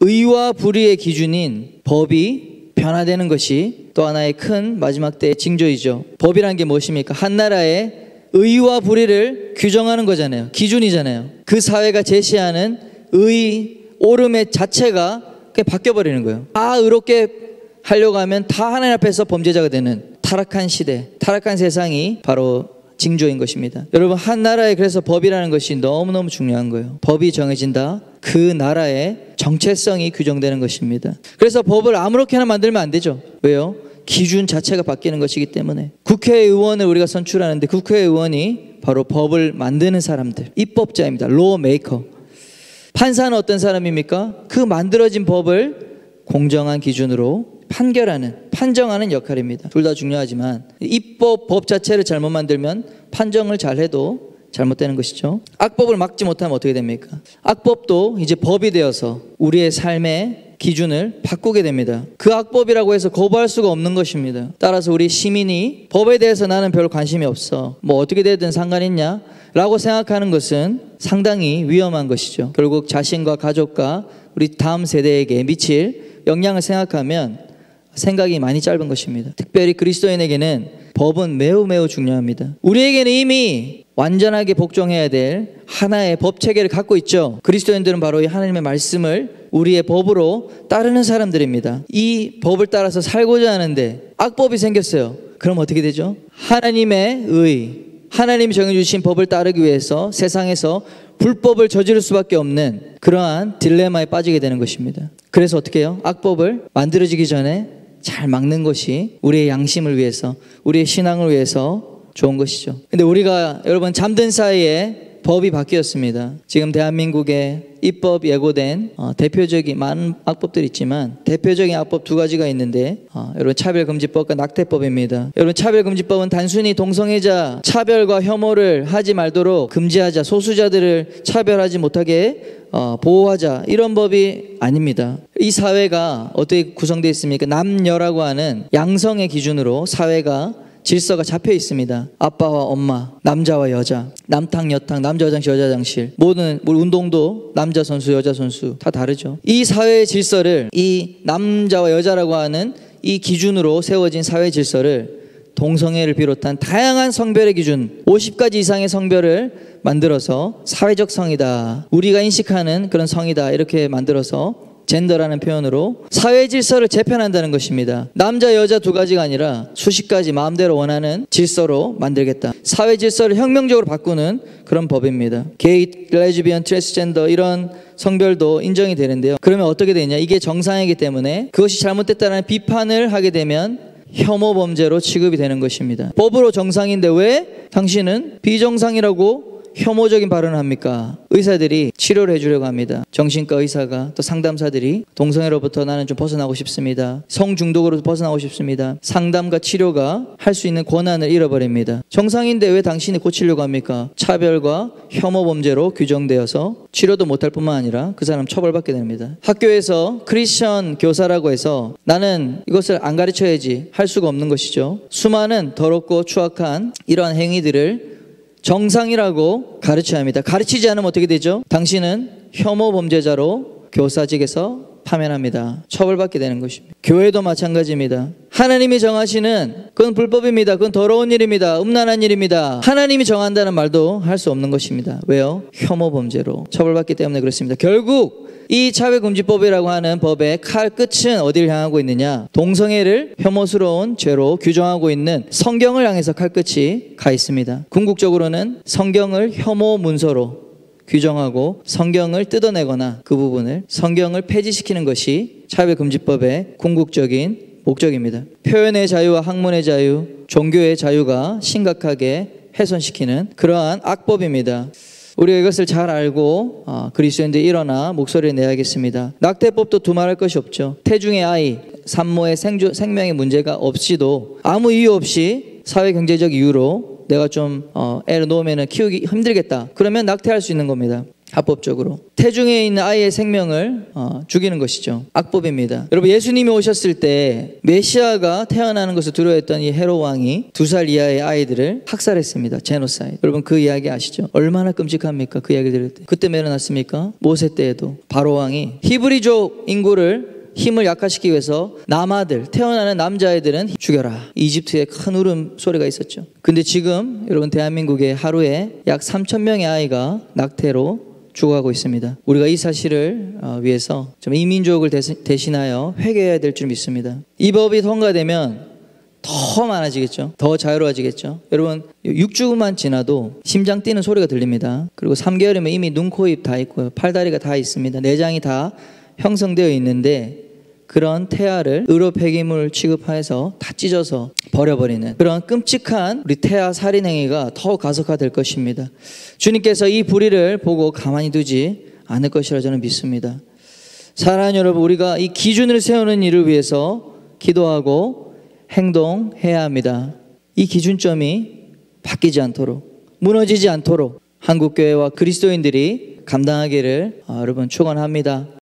의와 불의의 기준인 법이 변화되는 것이 또 하나의 큰 마지막 때의 징조이죠. 법이란 게 무엇입니까? 한 나라의 의와 불의를 규정하는 거잖아요. 기준이잖아요. 그 사회가 제시하는 의, 옳음의 자체가 그냥 바뀌어버리는 거예요. 다 의롭게 하려고 하면 다 하나님 앞에서 범죄자가 되는 타락한 시대, 타락한 세상이 바로 징조인 것입니다. 여러분, 한 나라에 그래서 법이라는 것이 너무너무 중요한 거예요. 법이 정해진다. 그 나라의 정체성이 규정되는 것입니다. 그래서 법을 아무렇게나 만들면 안 되죠. 왜요? 기준 자체가 바뀌는 것이기 때문에. 국회의원을 우리가 선출하는데 국회의원이 바로 법을 만드는 사람들, 입법자입니다. 로어 메이커. 판사는 어떤 사람입니까? 그 만들어진 법을 공정한 기준으로 판정하는 역할입니다. 둘 다 중요하지만 법 자체를 잘못 만들면 판정을 잘해도 잘못되는 것이죠. 악법을 막지 못하면 어떻게 됩니까? 악법도 이제 법이 되어서 우리의 삶의 기준을 바꾸게 됩니다. 그 악법이라고 해서 거부할 수가 없는 것입니다. 따라서 우리 시민이 법에 대해서 나는 별로 관심이 없어, 뭐 어떻게 되든 상관있냐 라고 생각하는 것은 상당히 위험한 것이죠. 결국 자신과 가족과 우리 다음 세대에게 미칠 영향을 생각하면 생각이 많이 짧은 것입니다. 특별히 그리스도인에게는 법은 매우 매우 중요합니다. 우리에게는 이미 완전하게 복종해야 될 하나의 법 체계를 갖고 있죠. 그리스도인들은 바로 이 하나님의 말씀을 우리의 법으로 따르는 사람들입니다. 이 법을 따라서 살고자 하는데 악법이 생겼어요. 그럼 어떻게 되죠? 하나님의 의, 하나님이 정해주신 법을 따르기 위해서 세상에서 불법을 저지를 수밖에 없는 그러한 딜레마에 빠지게 되는 것입니다. 그래서 어떻게 해요? 악법을 만들어지기 전에 잘 막는 것이 우리의 양심을 위해서, 우리의 신앙을 위해서 좋은 것이죠. 근데 우리가 여러분 잠든 사이에 법이 바뀌었습니다. 지금 대한민국에 입법 예고된 대표적인 많은 악법들이 있지만 대표적인 악법 두 가지가 있는데 여러분 차별금지법과 낙태법입니다. 여러분 차별금지법은 단순히 동성애자 차별과 혐오를 하지 말도록 금지하자, 소수자들을 차별하지 못하게 보호하자, 이런 법이 아닙니다. 이 사회가 어떻게 구성되어 있습니까? 남녀라고 하는 양성의 기준으로 사회가 질서가 잡혀 있습니다. 아빠와 엄마, 남자와 여자, 남탕, 여탕, 남자 화장실, 여자 화장실, 모든 운동도 남자 선수, 여자 선수 다 다르죠. 이 사회의 질서를, 이 남자와 여자라고 하는 이 기준으로 세워진 사회 질서를 동성애를 비롯한 다양한 성별의 기준, 50가지 이상의 성별을 만들어서 사회적 성이다, 우리가 인식하는 그런 성이다, 이렇게 만들어서 젠더라는 표현으로 사회 질서를 재편한다는 것입니다. 남자 여자 두 가지가 아니라 수십 가지 마음대로 원하는 질서로 만들겠다. 사회 질서를 혁명적으로 바꾸는 그런 법입니다. 게이, 레즈비언, 트랜스젠더 이런 성별도 인정이 되는데요. 그러면 어떻게 되냐? 이게 정상이기 때문에 그것이 잘못됐다는 비판을 하게 되면 혐오 범죄로 취급이 되는 것입니다. 법으로 정상인데 왜 당신은 비정상이라고 혐오적인 발언을 합니까? 의사들이 치료를 해주려고 합니다. 정신과 의사가, 또 상담사들이 동성애로부터 나는 좀 벗어나고 싶습니다, 성중독으로 벗어나고 싶습니다, 상담과 치료가 할 수 있는 권한을 잃어버립니다. 정상인데 왜 당신이 고치려고 합니까? 차별과 혐오 범죄로 규정되어서 치료도 못할 뿐만 아니라 그 사람 처벌받게 됩니다. 학교에서 크리스천 교사라고 해서 나는 이것을 안 가르쳐야지 할 수가 없는 것이죠. 수많은 더럽고 추악한 이러한 행위들을 정상이라고 가르쳐야 합니다. 가르치지 않으면 어떻게 되죠? 당신은 혐오 범죄자로 교사직에서 파면합니다. 처벌받게 되는 것입니다. 교회도 마찬가지입니다. 하나님이 정하시는 그건 불법입니다. 그건 더러운 일입니다. 음란한 일입니다. 하나님이 정한다는 말도 할 수 없는 것입니다. 왜요? 혐오 범죄로 처벌받기 때문에 그렇습니다. 결국 이 차별금지법이라고 하는 법의 칼 끝은 어디를 향하고 있느냐? 동성애를 혐오스러운 죄로 규정하고 있는 성경을 향해서 칼 끝이 가 있습니다. 궁극적으로는 성경을 혐오 문서로 규정하고 성경을 뜯어내거나 그 부분을 성경을 폐지시키는 것이 차별금지법의 궁극적인 목적입니다. 표현의 자유와 학문의 자유, 종교의 자유가 심각하게 훼손시키는 그러한 악법입니다. 우리가 이것을 잘 알고 그리스도인들이 일어나 목소리를 내야겠습니다. 낙태법도 두말할 것이 없죠. 태중의 아이, 산모의 생명의 문제가 없이도 아무 이유 없이 사회경제적 이유로 내가 좀 애를 놓으면 키우기 힘들겠다, 그러면 낙태할 수 있는 겁니다. 합법적으로. 태중에 있는 아이의 생명을 죽이는 것이죠. 악법입니다. 여러분, 예수님이 오셨을 때 메시아가 태어나는 것을 두려워했던 이 헤롯 왕이 2살 이하의 아이들을 학살했습니다. 제노사이드. 여러분, 그 이야기 아시죠? 얼마나 끔찍합니까? 그 이야기 들을 때. 그때 왜 일어났습니까? 모세 때에도 바로 왕이 히브리족 인구를 힘을 약화시키기 위해서 남아들, 태어나는 남자아이들은 죽여라. 이집트에 큰 울음 소리가 있었죠. 근데 지금 여러분, 대한민국에 하루에 약 3,000명의 아이가 낙태로 죽어가고 있습니다. 우리가 이 사실을 위해서 좀 이 민족을 대신하여 회개해야 될 줄 믿습니다. 이 법이 통과되면 더 많아지겠죠. 더 자유로워지겠죠. 여러분, 6주만 지나도 심장 뛰는 소리가 들립니다. 그리고 3개월이면 이미 눈, 코, 입 다 있고요. 팔다리가 다 있습니다. 내장이 다 형성되어 있는데 그런 태아를 의료 폐기물 취급해서 다 찢어서 버려버리는 그런 끔찍한 우리 태아 살인 행위가 더욱 가속화될 것입니다. 주님께서 이 불의를 보고 가만히 두지 않을 것이라 저는 믿습니다. 사랑하는 여러분, 우리가 이 기준을 세우는 일을 위해서 기도하고 행동해야 합니다. 이 기준점이 바뀌지 않도록, 무너지지 않도록 한국교회와 그리스도인들이 감당하기를 여러분 축원합니다.